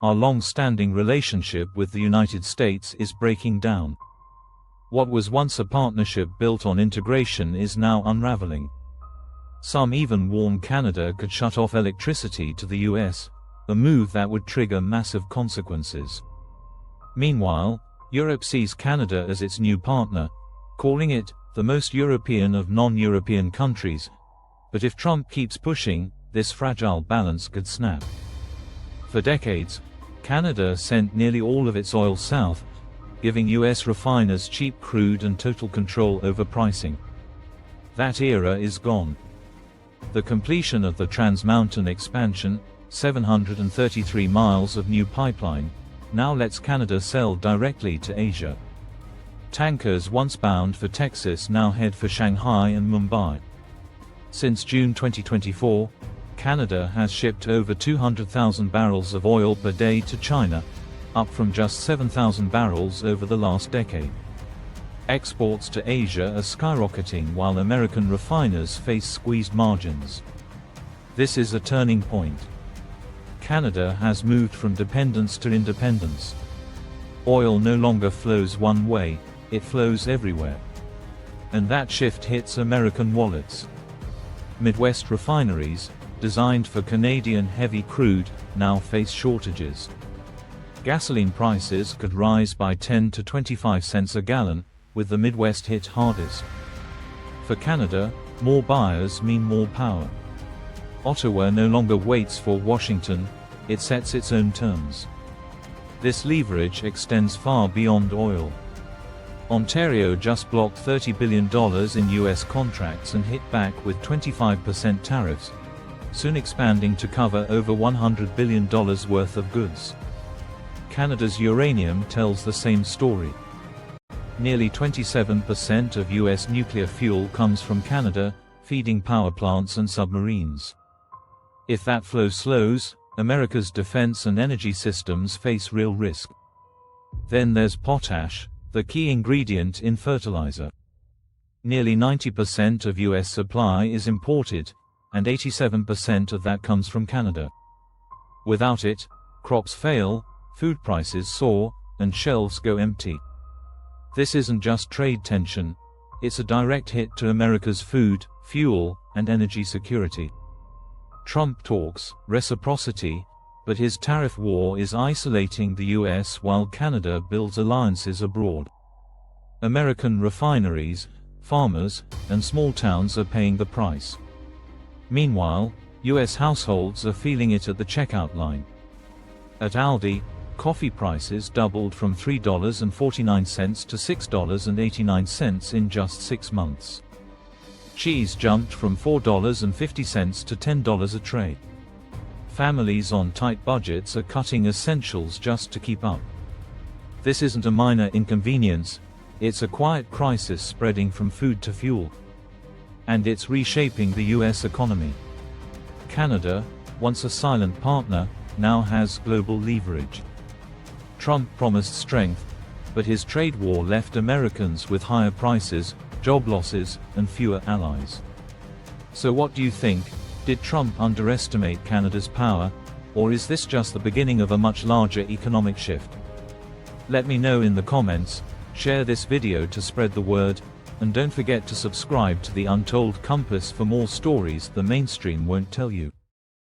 our long-standing relationship with the United States is breaking down. What was once a partnership built on integration is now unraveling. Some even warn Canada could shut off electricity to the US, a move that would trigger massive consequences. Meanwhile, Europe sees Canada as its new partner, calling it the most European of non-European countries. But if Trump keeps pushing, this fragile balance could snap. For decades, Canada sent nearly all of its oil south, giving US refiners cheap crude and total control over pricing. That era is gone. The completion of the Trans Mountain expansion, 733 miles of new pipeline, now lets Canada sell directly to Asia. Tankers once bound for Texas now head for Shanghai and Mumbai. Since June 2024, Canada has shipped over 200,000 barrels of oil per day to China, up from just 7,000 barrels over the last decade. Exports to Asia are skyrocketing while American refiners face squeezed margins. This is a turning point. Canada has moved from dependence to independence. Oil no longer flows one way, it flows everywhere. And that shift hits American wallets. Midwest refineries, designed for Canadian heavy crude, now face shortages. Gasoline prices could rise by 10 to 25 cents a gallon, with the Midwest hit hardest. For Canada, more buyers mean more power. Ottawa no longer waits for Washington, it sets its own terms. This leverage extends far beyond oil. Ontario just blocked $30 billion in U.S. contracts and hit back with 25% tariffs, soon expanding to cover over $100 billion worth of goods. Canada's uranium tells the same story. Nearly 27% of U.S. nuclear fuel comes from Canada, feeding power plants and submarines. If that flow slows, America's defense and energy systems face real risk. Then there's potash, the key ingredient in fertilizer. Nearly 90% of U.S. supply is imported, and 87% of that comes from Canada. Without it, crops fail, food prices soar, and shelves go empty. This isn't just trade tension, it's a direct hit to America's food, fuel, and energy security. Trump talks reciprocity, but his tariff war is isolating the US while Canada builds alliances abroad. American refineries, farmers, and small towns are paying the price. Meanwhile, US households are feeling it at the checkout line. At Aldi, coffee prices doubled from $3.49 to $6.89 in just 6 months. Cheese jumped from $4.50 to $10 a tray. Families on tight budgets are cutting essentials just to keep up. This isn't a minor inconvenience, it's a quiet crisis spreading from food to fuel. And it's reshaping the US economy. Canada, once a silent partner, now has global leverage. Trump promised strength, but his trade war left Americans with higher prices, job losses, and fewer allies. So what do you think? Did Trump underestimate Canada's power, or is this just the beginning of a much larger economic shift? Let me know in the comments, share this video to spread the word, and don't forget to subscribe to the Untold Compass for more stories the mainstream won't tell you.